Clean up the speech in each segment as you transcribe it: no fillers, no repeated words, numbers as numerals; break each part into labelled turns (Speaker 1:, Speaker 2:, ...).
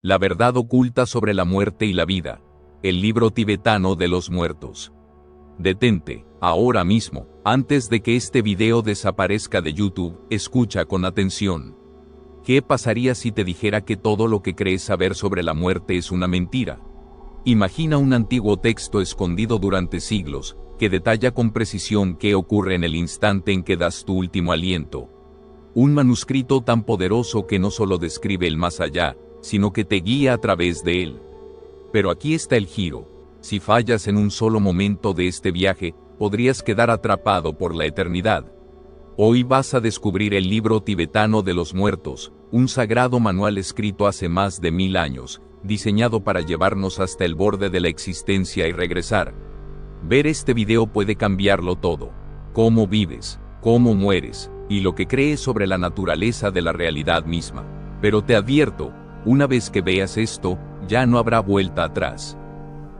Speaker 1: La verdad oculta sobre la muerte y la vida. El libro tibetano de los muertos. Detente, ahora mismo, antes de que este video desaparezca de YouTube, escucha con atención. ¿Qué pasaría si te dijera que todo lo que crees saber sobre la muerte es una mentira? Imagina un antiguo texto escondido durante siglos, que detalla con precisión qué ocurre en el instante en que das tu último aliento. Un manuscrito tan poderoso que no solo describe el más allá, sino que te guía a través de él. Pero aquí está el giro. Si fallas en un solo momento de este viaje, podrías quedar atrapado por la eternidad. Hoy vas a descubrir el libro tibetano de los muertos, un sagrado manual escrito hace más de 1000 años, diseñado para llevarnos hasta el borde de la existencia y regresar. Ver este video puede cambiarlo todo. Cómo vives, cómo mueres, y lo que crees sobre la naturaleza de la realidad misma. Pero te advierto, una vez que veas esto, ya no habrá vuelta atrás.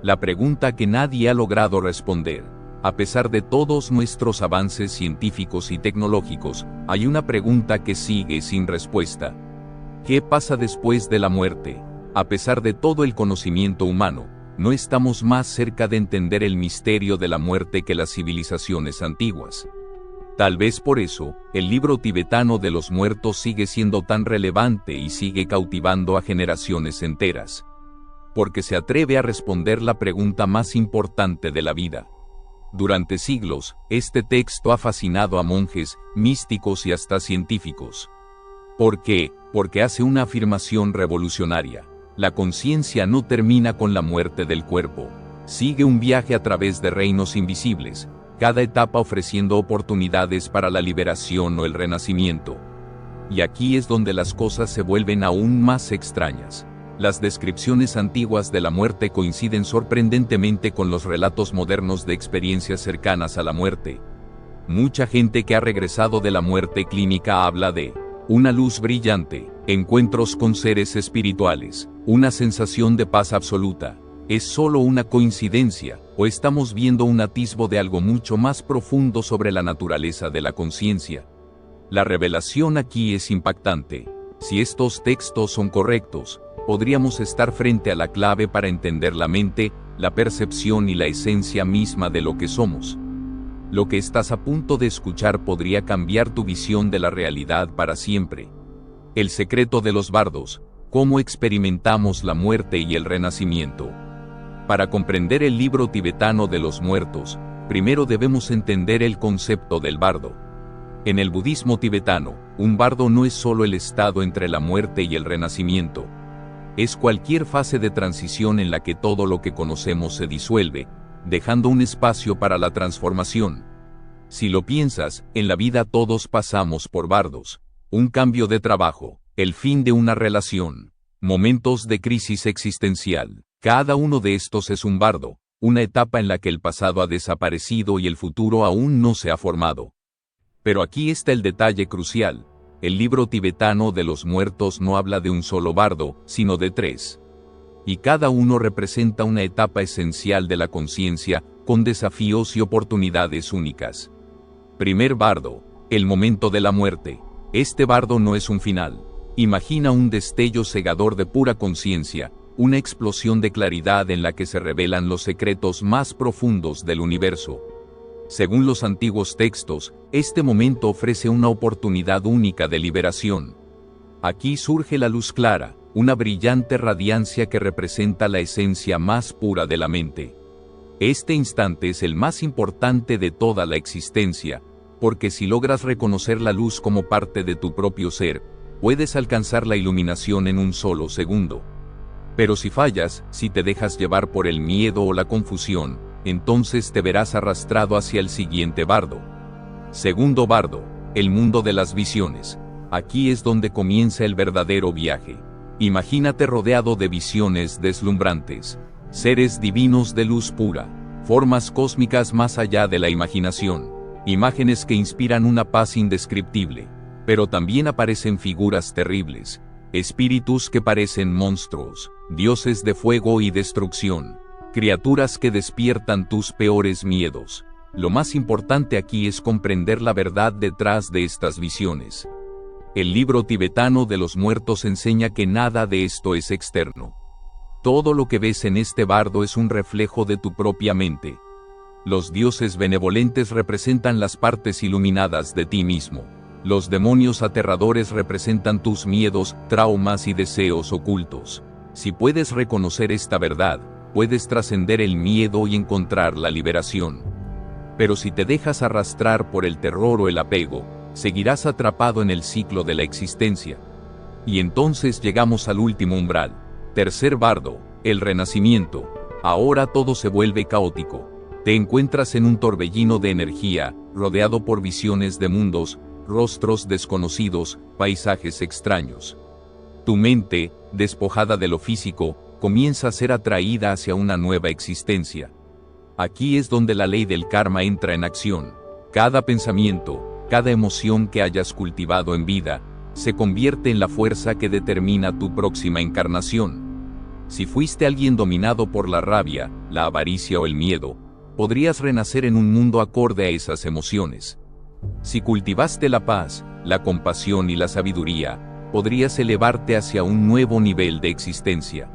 Speaker 1: La pregunta que nadie ha logrado responder. A pesar de todos nuestros avances científicos y tecnológicos, hay una pregunta que sigue sin respuesta. ¿Qué pasa después de la muerte? A pesar de todo el conocimiento humano, no estamos más cerca de entender el misterio de la muerte que las civilizaciones antiguas. Tal vez por eso, el libro tibetano de los muertos sigue siendo tan relevante y sigue cautivando a generaciones enteras. Porque se atreve a responder la pregunta más importante de la vida. Durante siglos, este texto ha fascinado a monjes, místicos y hasta científicos. ¿Por qué? Porque hace una afirmación revolucionaria. La conciencia no termina con la muerte del cuerpo. Sigue un viaje a través de reinos invisibles, cada etapa ofreciendo oportunidades para la liberación o el renacimiento. Y aquí es donde las cosas se vuelven aún más extrañas. Las descripciones antiguas de la muerte coinciden sorprendentemente con los relatos modernos de experiencias cercanas a la muerte. Mucha gente que ha regresado de la muerte clínica habla de una luz brillante, encuentros con seres espirituales, una sensación de paz absoluta. ¿Es solo una coincidencia, o estamos viendo un atisbo de algo mucho más profundo sobre la naturaleza de la conciencia? La revelación aquí es impactante. Si estos textos son correctos, podríamos estar frente a la clave para entender la mente, la percepción y la esencia misma de lo que somos. Lo que estás a punto de escuchar podría cambiar tu visión de la realidad para siempre. El secreto de los bardos, cómo experimentamos la muerte y el renacimiento. Para comprender el libro tibetano de los muertos, primero debemos entender el concepto del bardo. En el budismo tibetano, un bardo no es solo el estado entre la muerte y el renacimiento. Es cualquier fase de transición en la que todo lo que conocemos se disuelve, dejando un espacio para la transformación. Si lo piensas, en la vida todos pasamos por bardos. Un cambio de trabajo, el fin de una relación, momentos de crisis existencial. Cada uno de estos es un bardo, una etapa en la que el pasado ha desaparecido y el futuro aún no se ha formado. Pero aquí está el detalle crucial. El libro tibetano de los muertos no habla de un solo bardo, sino de 3. Y cada uno representa una etapa esencial de la conciencia, con desafíos y oportunidades únicas. Primer bardo, el momento de la muerte. Este bardo no es un final. Imagina un destello cegador de pura conciencia, una explosión de claridad en la que se revelan los secretos más profundos del universo. Según los antiguos textos, este momento ofrece una oportunidad única de liberación. Aquí surge la luz clara, una brillante radiancia que representa la esencia más pura de la mente. Este instante es el más importante de toda la existencia, porque si logras reconocer la luz como parte de tu propio ser, puedes alcanzar la iluminación en un solo segundo. Pero si fallas, si te dejas llevar por el miedo o la confusión, entonces te verás arrastrado hacia el siguiente bardo. Segundo bardo, el mundo de las visiones. Aquí es donde comienza el verdadero viaje. Imagínate rodeado de visiones deslumbrantes, seres divinos de luz pura, formas cósmicas más allá de la imaginación, imágenes que inspiran una paz indescriptible, pero también aparecen figuras terribles, espíritus que parecen monstruos, dioses de fuego y destrucción, criaturas que despiertan tus peores miedos. Lo más importante aquí es comprender la verdad detrás de estas visiones. El libro tibetano de los muertos enseña que nada de esto es externo. Todo lo que ves en este bardo es un reflejo de tu propia mente. Los dioses benevolentes representan las partes iluminadas de ti mismo. Los demonios aterradores representan tus miedos, traumas y deseos ocultos. Si puedes reconocer esta verdad, puedes trascender el miedo y encontrar la liberación. Pero si te dejas arrastrar por el terror o el apego, seguirás atrapado en el ciclo de la existencia. Y entonces llegamos al último umbral. Tercer bardo, el renacimiento. Ahora todo se vuelve caótico. Te encuentras en un torbellino de energía, rodeado por visiones de mundos, rostros desconocidos, paisajes extraños. Tu mente, despojada de lo físico, comienza a ser atraída hacia una nueva existencia. Aquí es donde la ley del karma entra en acción. Cada pensamiento, cada emoción que hayas cultivado en vida, se convierte en la fuerza que determina tu próxima encarnación. Si fuiste alguien dominado por la rabia, la avaricia o el miedo, podrías renacer en un mundo acorde a esas emociones. Si cultivaste la paz, la compasión y la sabiduría, podrías elevarte hacia un nuevo nivel de existencia.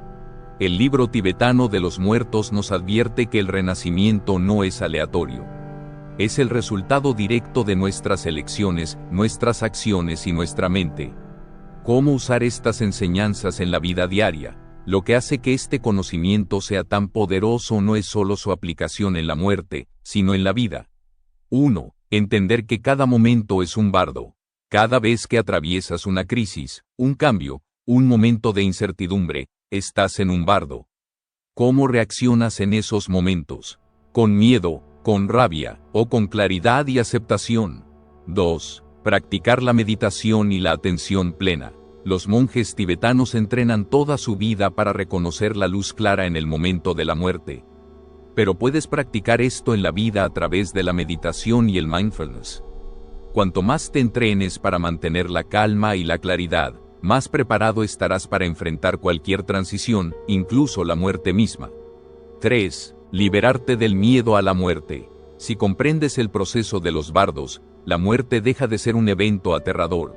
Speaker 1: El libro tibetano de los muertos nos advierte que el renacimiento no es aleatorio. Es el resultado directo de nuestras elecciones, nuestras acciones y nuestra mente. ¿Cómo usar estas enseñanzas en la vida diaria? Lo que hace que este conocimiento sea tan poderoso no es solo su aplicación en la muerte, sino en la vida. 1. Entender que cada momento es un bardo. Cada vez que atraviesas una crisis, un cambio, un momento de incertidumbre, estás en un bardo. ¿Cómo reaccionas en esos momentos? ¿Con miedo, con rabia, o con claridad y aceptación? 2. Practicar la meditación y la atención plena. Los monjes tibetanos entrenan toda su vida para reconocer la luz clara en el momento de la muerte. Pero puedes practicar esto en la vida a través de la meditación y el mindfulness. Cuanto más te entrenes para mantener la calma y la claridad, más preparado estarás para enfrentar cualquier transición, incluso la muerte misma. 3. Liberarte del miedo a la muerte. Si comprendes el proceso de los bardos, la muerte deja de ser un evento aterrador.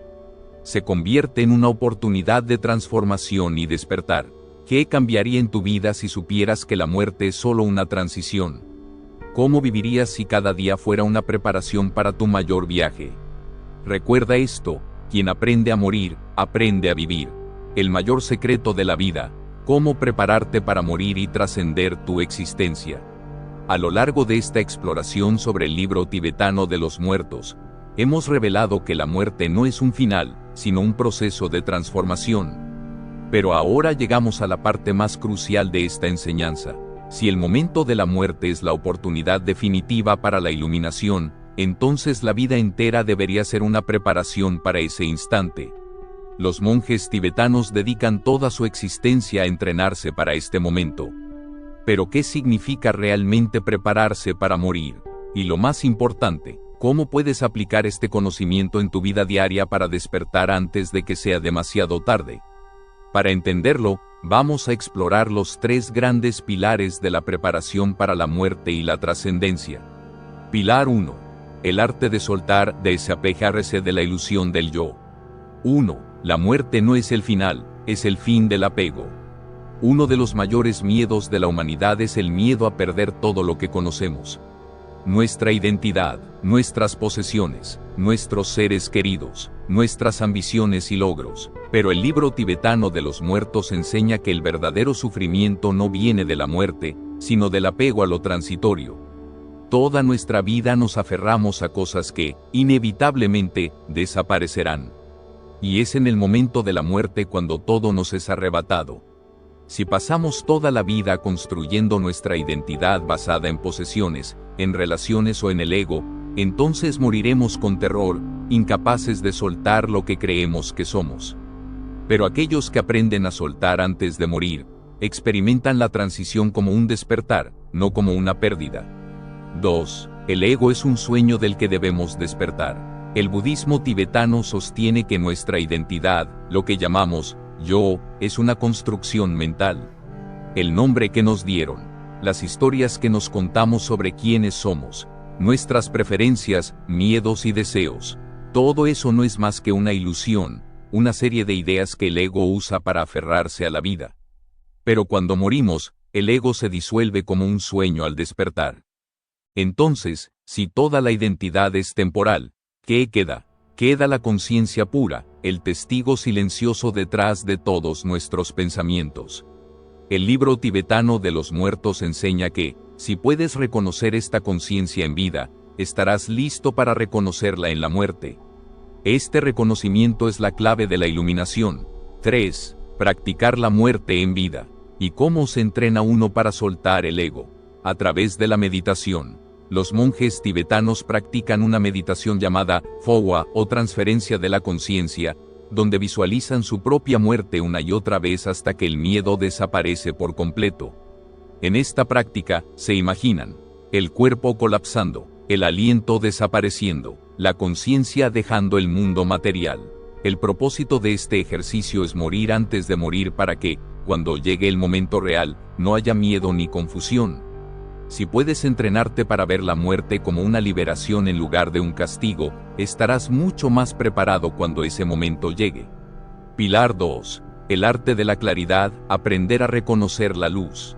Speaker 1: Se convierte en una oportunidad de transformación y despertar. ¿Qué cambiaría en tu vida si supieras que la muerte es solo una transición? ¿Cómo vivirías si cada día fuera una preparación para tu mayor viaje? Recuerda esto: quien aprende a morir, aprende a vivir. El mayor secreto de la vida: cómo prepararte para morir y trascender tu existencia. A lo largo de esta exploración sobre el libro tibetano de los muertos, hemos revelado que la muerte no es un final, sino un proceso de transformación. Pero ahora llegamos a la parte más crucial de esta enseñanza. Si el momento de la muerte es la oportunidad definitiva para la iluminación, entonces la vida entera debería ser una preparación para ese instante. Los monjes tibetanos dedican toda su existencia a entrenarse para este momento. Pero ¿qué significa realmente prepararse para morir? Y lo más importante, ¿cómo puedes aplicar este conocimiento en tu vida diaria para despertar antes de que sea demasiado tarde? Para entenderlo, vamos a explorar los 3 grandes pilares de la preparación para la muerte y la trascendencia. Pilar 1. El arte de soltar, desapegarse de la ilusión del yo. 1. La muerte no es el final, es el fin del apego. Uno de los mayores miedos de la humanidad es el miedo a perder todo lo que conocemos. Nuestra identidad, nuestras posesiones, nuestros seres queridos, nuestras ambiciones y logros. Pero el libro tibetano de los muertos enseña que el verdadero sufrimiento no viene de la muerte, sino del apego a lo transitorio. Toda nuestra vida nos aferramos a cosas que, inevitablemente, desaparecerán. Y es en el momento de la muerte cuando todo nos es arrebatado. Si pasamos toda la vida construyendo nuestra identidad basada en posesiones, en relaciones o en el ego, entonces moriremos con terror, incapaces de soltar lo que creemos que somos. Pero aquellos que aprenden a soltar antes de morir, experimentan la transición como un despertar, no como una pérdida. 2. El ego es un sueño del que debemos despertar. El budismo tibetano sostiene que nuestra identidad, lo que llamamos yo, es una construcción mental. El nombre que nos dieron, las historias que nos contamos sobre quiénes somos, nuestras preferencias, miedos y deseos, Todo eso no es más que una ilusión, una serie de ideas que el ego usa para aferrarse a la vida. Pero cuando morimos, el ego se disuelve como un sueño al despertar. Entonces, si toda la identidad es temporal, ¿qué queda? Queda la conciencia pura, el testigo silencioso detrás de todos nuestros pensamientos. El libro tibetano de los muertos enseña que, si puedes reconocer esta conciencia en vida, estarás listo para reconocerla en la muerte. Este reconocimiento es la clave de la iluminación. 3. Practicar la muerte en vida. ¿Y cómo se entrena uno para soltar el ego? A través de la meditación. Los monjes tibetanos practican una meditación llamada Phogwa o transferencia de la conciencia, donde visualizan su propia muerte una y otra vez hasta que el miedo desaparece por completo. En esta práctica, se imaginan el cuerpo colapsando, el aliento desapareciendo, la conciencia dejando el mundo material. El propósito de este ejercicio es morir antes de morir para que, cuando llegue el momento real, no haya miedo ni confusión. Si puedes entrenarte para ver la muerte como una liberación en lugar de un castigo, estarás mucho más preparado cuando ese momento llegue. Pilar 2. El arte de la claridad, aprender a reconocer la luz.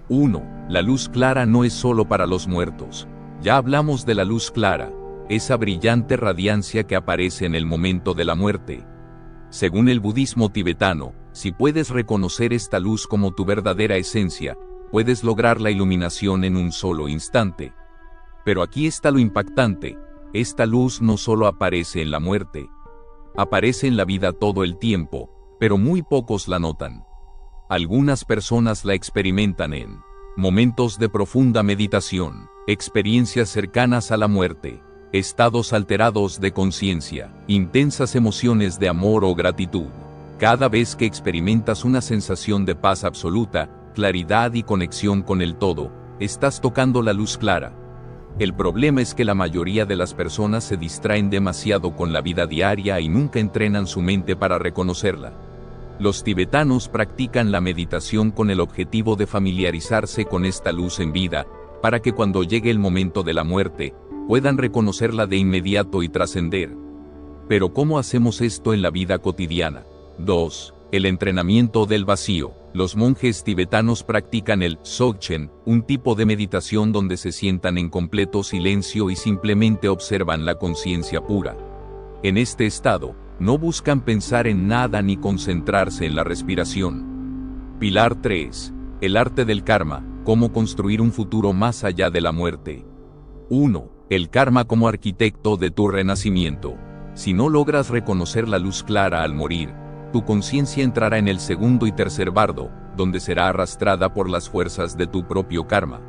Speaker 1: 1. La luz clara no es solo para los muertos. Ya hablamos de la luz clara, esa brillante radiancia que aparece en el momento de la muerte. Según el budismo tibetano, si puedes reconocer esta luz como tu verdadera esencia, puedes lograr la iluminación en un solo instante. Pero aquí está lo impactante, esta luz no solo aparece en la muerte. Aparece en la vida todo el tiempo, pero muy pocos la notan. Algunas personas la experimentan en momentos de profunda meditación, experiencias cercanas a la muerte, estados alterados de conciencia, intensas emociones de amor o gratitud. Cada vez que experimentas una sensación de paz absoluta, claridad y conexión con el todo, estás tocando la luz clara. El problema es que la mayoría de las personas se distraen demasiado con la vida diaria y nunca entrenan su mente para reconocerla. Los tibetanos practican la meditación con el objetivo de familiarizarse con esta luz en vida, para que cuando llegue el momento de la muerte, puedan reconocerla de inmediato y trascender. Pero ¿cómo hacemos esto en la vida cotidiana? 2. El entrenamiento del vacío. Los monjes tibetanos practican el Dzogchen, un tipo de meditación donde se sientan en completo silencio y simplemente observan la conciencia pura. En este estado, no buscan pensar en nada ni concentrarse en la respiración. Pilar 3. El arte del karma, cómo construir un futuro más allá de la muerte. 1. El karma como arquitecto de tu renacimiento. Si no logras reconocer la luz clara al morir, tu conciencia entrará en el segundo y tercer bardo, donde será arrastrada por las fuerzas de tu propio karma.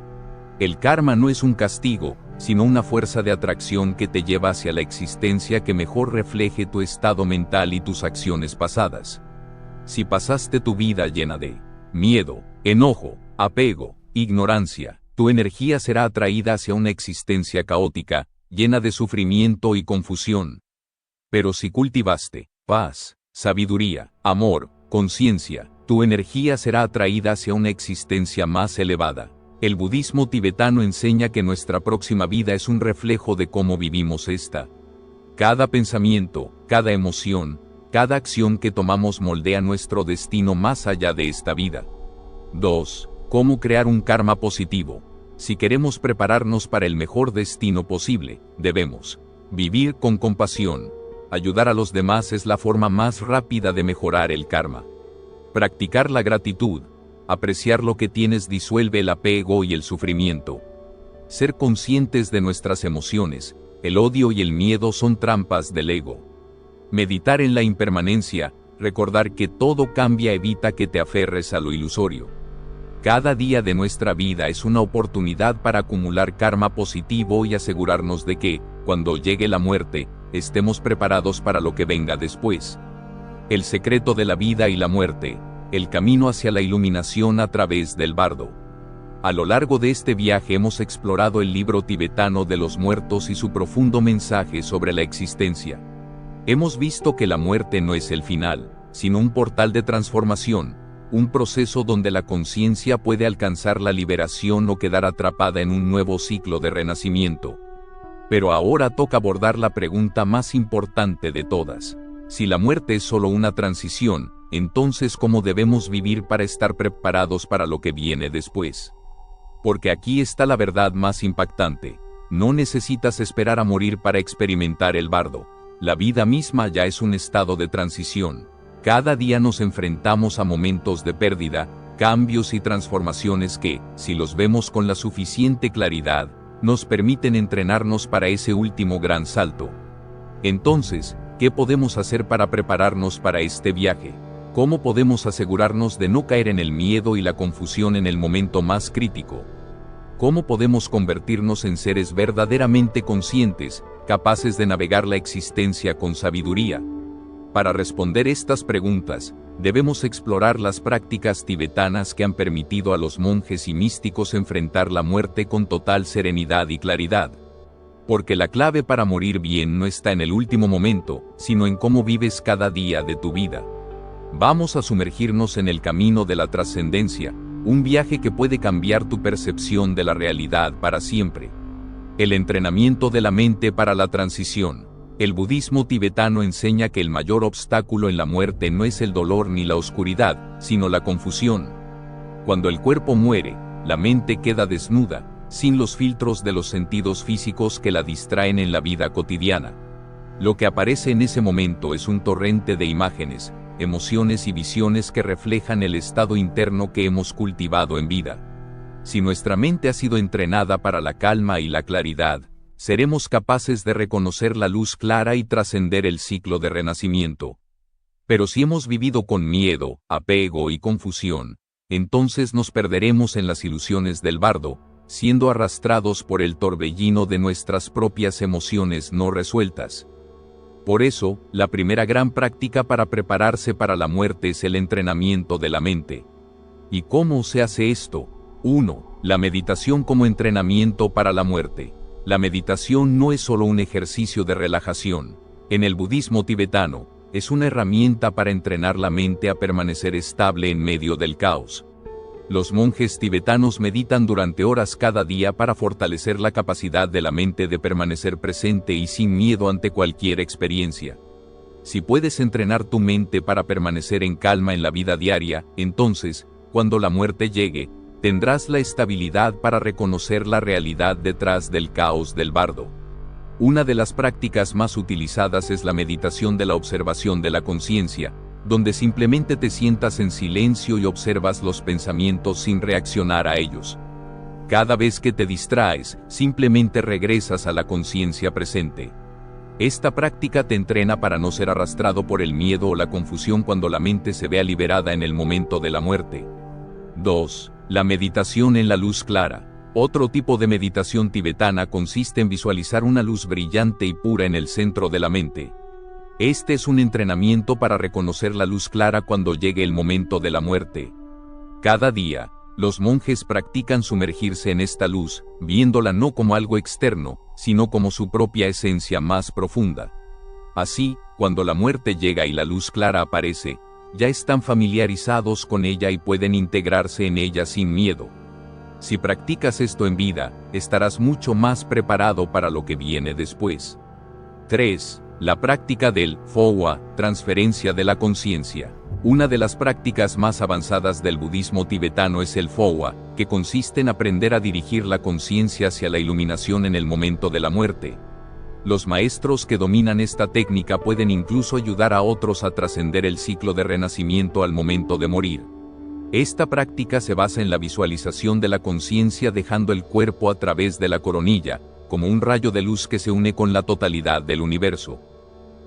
Speaker 1: El karma no es un castigo, sino una fuerza de atracción que te lleva hacia la existencia que mejor refleje tu estado mental y tus acciones pasadas. Si pasaste tu vida llena de miedo, enojo, apego, ignorancia, tu energía será atraída hacia una existencia caótica, llena de sufrimiento y confusión. Pero si cultivaste paz, sabiduría, amor, conciencia, tu energía será atraída hacia una existencia más elevada. El budismo tibetano enseña que nuestra próxima vida es un reflejo de cómo vivimos esta. Cada pensamiento, cada emoción, cada acción que tomamos moldea nuestro destino más allá de esta vida. 2. ¿Cómo crear un karma positivo? Si queremos prepararnos para el mejor destino posible, debemos vivir con compasión. Ayudar a los demás es la forma más rápida de mejorar el karma. Practicar la gratitud, apreciar lo que tienes disuelve el apego y el sufrimiento. Ser conscientes de nuestras emociones, el odio y el miedo son trampas del ego. Meditar en la impermanencia, recordar que todo cambia evita que te aferres a lo ilusorio. Cada día de nuestra vida es una oportunidad para acumular karma positivo y asegurarnos de que, cuando llegue la muerte, estemos preparados para lo que venga después. El secreto de la vida y la muerte, el camino hacia la iluminación a través del bardo. A lo largo de este viaje hemos explorado el libro tibetano de los muertos y su profundo mensaje sobre la existencia. Hemos visto que la muerte no es el final, sino un portal de transformación, un proceso donde la conciencia puede alcanzar la liberación o quedar atrapada en un nuevo ciclo de renacimiento. Pero ahora toca abordar la pregunta más importante de todas. Si la muerte es solo una transición, entonces ¿cómo debemos vivir para estar preparados para lo que viene después? Porque aquí está la verdad más impactante. No necesitas esperar a morir para experimentar el bardo. La vida misma ya es un estado de transición. Cada día nos enfrentamos a momentos de pérdida, cambios y transformaciones que, si los vemos con la suficiente claridad, nos permiten entrenarnos para ese último gran salto. Entonces, ¿qué podemos hacer para prepararnos para este viaje? ¿Cómo podemos asegurarnos de no caer en el miedo y la confusión en el momento más crítico? ¿Cómo podemos convertirnos en seres verdaderamente conscientes, capaces de navegar la existencia con sabiduría? Para responder estas preguntas, debemos explorar las prácticas tibetanas que han permitido a los monjes y místicos enfrentar la muerte con total serenidad y claridad. Porque la clave para morir bien no está en el último momento, sino en cómo vives cada día de tu vida. Vamos a sumergirnos en el camino de la trascendencia, un viaje que puede cambiar tu percepción de la realidad para siempre. El entrenamiento de la mente para la transición. El budismo tibetano enseña que el mayor obstáculo en la muerte no es el dolor ni la oscuridad, sino la confusión. Cuando el cuerpo muere, la mente queda desnuda, sin los filtros de los sentidos físicos que la distraen en la vida cotidiana. Lo que aparece en ese momento es un torrente de imágenes, emociones y visiones que reflejan el estado interno que hemos cultivado en vida. Si nuestra mente ha sido entrenada para la calma y la claridad, seremos capaces de reconocer la luz clara y trascender el ciclo de renacimiento. Pero si hemos vivido con miedo, apego y confusión, entonces nos perderemos en las ilusiones del bardo, siendo arrastrados por el torbellino de nuestras propias emociones no resueltas. Por eso, la primera gran práctica para prepararse para la muerte es el entrenamiento de la mente. ¿Y cómo se hace esto? 1. La meditación como entrenamiento para la muerte. La meditación no es solo un ejercicio de relajación. En el budismo tibetano, es una herramienta para entrenar la mente a permanecer estable en medio del caos. Los monjes tibetanos meditan durante horas cada día para fortalecer la capacidad de la mente de permanecer presente y sin miedo ante cualquier experiencia. Si puedes entrenar tu mente para permanecer en calma en la vida diaria, entonces, cuando la muerte llegue, tendrás la estabilidad para reconocer la realidad detrás del caos del bardo. Una de las prácticas más utilizadas es la meditación de la observación de la conciencia, donde simplemente te sientas en silencio y observas los pensamientos sin reaccionar a ellos. Cada vez que te distraes, simplemente regresas a la conciencia presente. Esta práctica te entrena para no ser arrastrado por el miedo o la confusión cuando la mente se vea liberada en el momento de la muerte. 2. La meditación en la luz clara. Otro tipo de meditación tibetana consiste en visualizar una luz brillante y pura en el centro de la mente. Este es un entrenamiento para reconocer la luz clara cuando llegue el momento de la muerte. Cada día, los monjes practican sumergirse en esta luz, viéndola no como algo externo, sino como su propia esencia más profunda. Así, cuando la muerte llega y la luz clara aparece, ya están familiarizados con ella y pueden integrarse en ella sin miedo. Si practicas esto en vida, estarás mucho más preparado para lo que viene después. 3. La práctica del Phowa, transferencia de la conciencia. Una de las prácticas más avanzadas del budismo tibetano es el Phowa, que consiste en aprender a dirigir la conciencia hacia la iluminación en el momento de la muerte. Los maestros que dominan esta técnica pueden incluso ayudar a otros a trascender el ciclo de renacimiento al momento de morir. Esta práctica se basa en la visualización de la conciencia dejando el cuerpo a través de la coronilla, como un rayo de luz que se une con la totalidad del universo.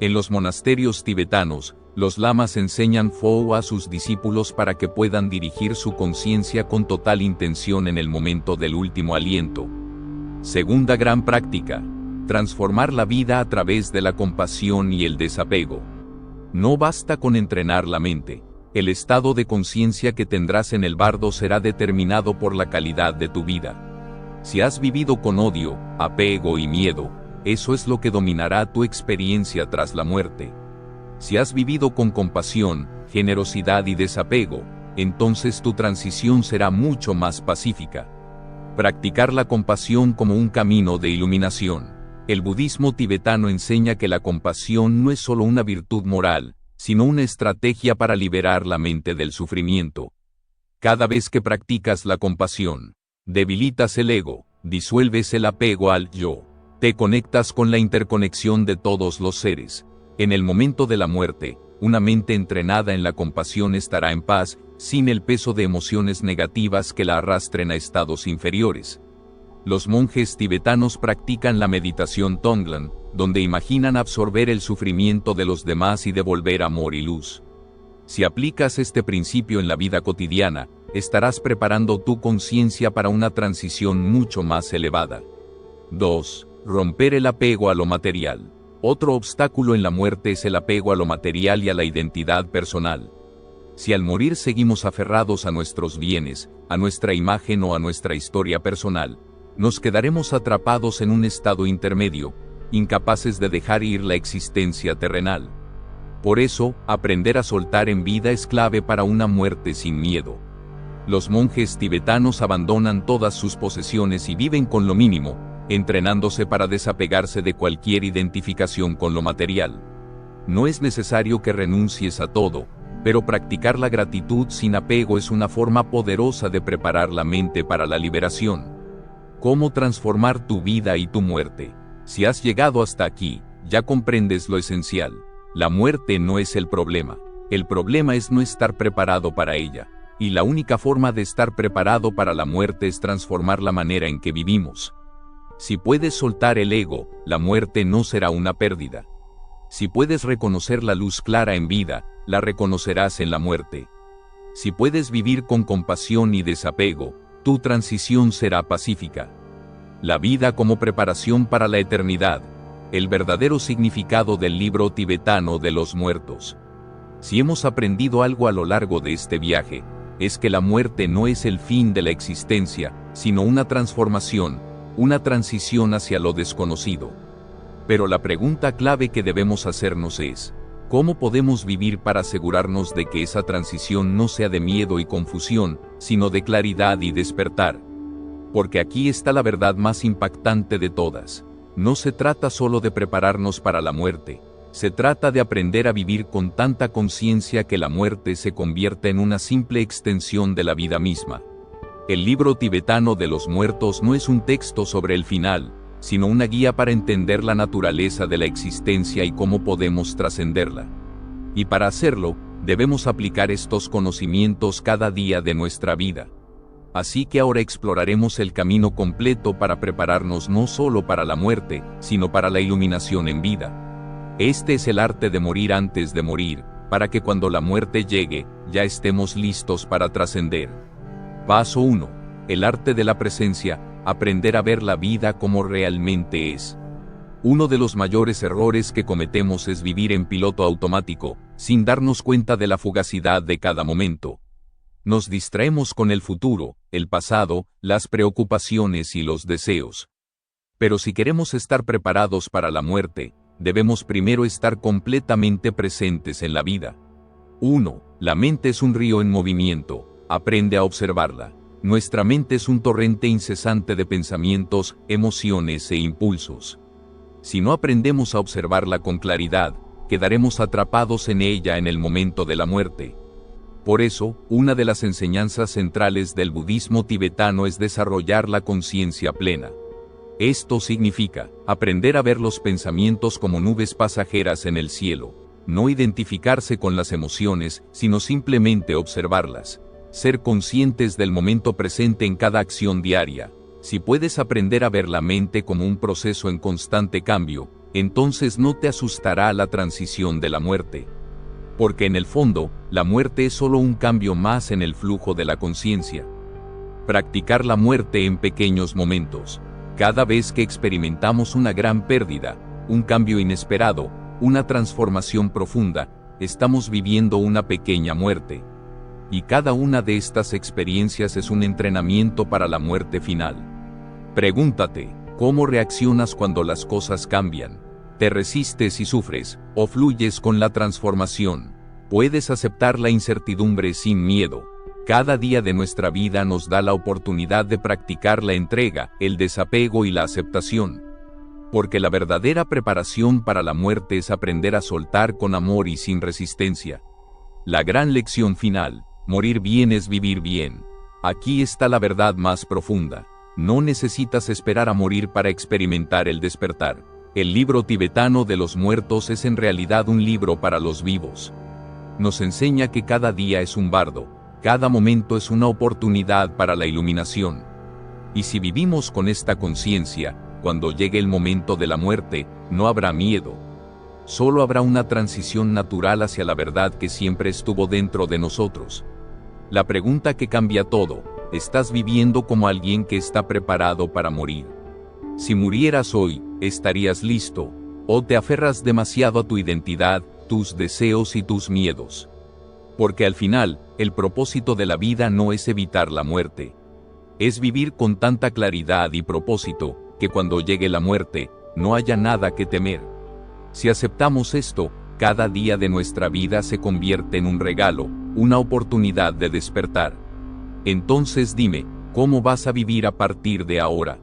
Speaker 1: En los monasterios tibetanos, los lamas enseñan Phowa a sus discípulos para que puedan dirigir su conciencia con total intención en el momento del último aliento. Segunda gran práctica: transformar la vida a través de la compasión y el desapego. No basta con entrenar la mente. El estado de conciencia que tendrás en el bardo será determinado por la calidad de tu vida. Si has vivido con odio, apego y miedo, eso es lo que dominará tu experiencia tras la muerte. Si has vivido con compasión, generosidad y desapego, entonces tu transición será mucho más pacífica. Practicar la compasión como un camino de iluminación. El budismo tibetano enseña que la compasión no es solo una virtud moral, sino una estrategia para liberar la mente del sufrimiento. Cada vez que practicas la compasión, debilitas el ego, disuelves el apego al yo, te conectas con la interconexión de todos los seres. En el momento de la muerte, una mente entrenada en la compasión estará en paz, sin el peso de emociones negativas que la arrastren a estados inferiores. Los monjes tibetanos practican la meditación Tonglen, donde imaginan absorber el sufrimiento de los demás y devolver amor y luz. Si aplicas este principio en la vida cotidiana, estarás preparando tu conciencia para una transición mucho más elevada. 2. Romper el apego a lo material. Otro obstáculo en la muerte es el apego a lo material y a la identidad personal. Si al morir seguimos aferrados a nuestros bienes, a nuestra imagen o a nuestra historia personal, nos quedaremos atrapados en un estado intermedio, incapaces de dejar ir la existencia terrenal. Por eso, aprender a soltar en vida es clave para una muerte sin miedo. Los monjes tibetanos abandonan todas sus posesiones y viven con lo mínimo, entrenándose para desapegarse de cualquier identificación con lo material. No es necesario que renuncies a todo, pero practicar la gratitud sin apego es una forma poderosa de preparar la mente para la liberación. ¿Cómo transformar tu vida y tu muerte? Si has llegado hasta aquí, ya comprendes lo esencial. La muerte no es el problema es no estar preparado para ella. Y la única forma de estar preparado para la muerte es transformar la manera en que vivimos. Si puedes soltar el ego, la muerte no será una pérdida. Si puedes reconocer la luz clara en vida, la reconocerás en la muerte. Si puedes vivir con compasión y desapego, tu transición será pacífica. La vida como preparación para la eternidad, el verdadero significado del libro tibetano de los muertos. Si hemos aprendido algo a lo largo de este viaje, es que la muerte no es el fin de la existencia, sino una transformación, una transición hacia lo desconocido. Pero la pregunta clave que debemos hacernos es, ¿cómo podemos vivir para asegurarnos de que esa transición no sea de miedo y confusión, sino de claridad y despertar? Porque aquí está la verdad más impactante de todas. No se trata solo de prepararnos para la muerte, se trata de aprender a vivir con tanta conciencia que la muerte se convierta en una simple extensión de la vida misma. El libro tibetano de los muertos no es un texto sobre el final, sino una guía para entender la naturaleza de la existencia y cómo podemos trascenderla. Y para hacerlo, debemos aplicar estos conocimientos cada día de nuestra vida. Así que ahora exploraremos el camino completo para prepararnos no solo para la muerte, sino para la iluminación en vida. Este es el arte de morir antes de morir, para que cuando la muerte llegue, ya estemos listos para trascender. Paso 1. El arte de la presencia, aprender a ver la vida como realmente es. Uno de los mayores errores que cometemos es vivir en piloto automático, sin darnos cuenta de la fugacidad de cada momento. Nos distraemos con el futuro, el pasado, las preocupaciones y los deseos. Pero si queremos estar preparados para la muerte, debemos primero estar completamente presentes en la vida. 1. La mente es un río en movimiento, aprende a observarla. Nuestra mente es un torrente incesante de pensamientos, emociones e impulsos. Si no aprendemos a observarla con claridad, quedaremos atrapados en ella en el momento de la muerte. Por eso, una de las enseñanzas centrales del budismo tibetano es desarrollar la conciencia plena. Esto significa aprender a ver los pensamientos como nubes pasajeras en el cielo, no identificarse con las emociones, sino simplemente observarlas. Ser conscientes del momento presente en cada acción diaria. Si puedes aprender a ver la mente como un proceso en constante cambio, entonces no te asustará la transición de la muerte. Porque en el fondo, la muerte es solo un cambio más en el flujo de la conciencia. Practicar la muerte en pequeños momentos. Cada vez que experimentamos una gran pérdida, un cambio inesperado, una transformación profunda, estamos viviendo una pequeña muerte. Y cada una de estas experiencias es un entrenamiento para la muerte final. Pregúntate, ¿cómo reaccionas cuando las cosas cambian? ¿Te resistes y sufres, o fluyes con la transformación? ¿Puedes aceptar la incertidumbre sin miedo? Cada día de nuestra vida nos da la oportunidad de practicar la entrega, el desapego y la aceptación. Porque la verdadera preparación para la muerte es aprender a soltar con amor y sin resistencia. La gran lección final: morir bien es vivir bien. Aquí está la verdad más profunda. No necesitas esperar a morir para experimentar el despertar. El libro tibetano de los muertos es en realidad un libro para los vivos. Nos enseña que cada día es un bardo, cada momento es una oportunidad para la iluminación. Y si vivimos con esta conciencia, cuando llegue el momento de la muerte, no habrá miedo. Solo habrá una transición natural hacia la verdad que siempre estuvo dentro de nosotros. La pregunta que cambia todo: ¿estás viviendo como alguien que está preparado para morir? Si murieras hoy, ¿estarías listo? ¿O te aferras demasiado a tu identidad, tus deseos y tus miedos? Porque al final, el propósito de la vida no es evitar la muerte. Es vivir con tanta claridad y propósito, que cuando llegue la muerte, no haya nada que temer. Si aceptamos esto, cada día de nuestra vida se convierte en un regalo, una oportunidad de despertar. Entonces dime, ¿cómo vas a vivir a partir de ahora?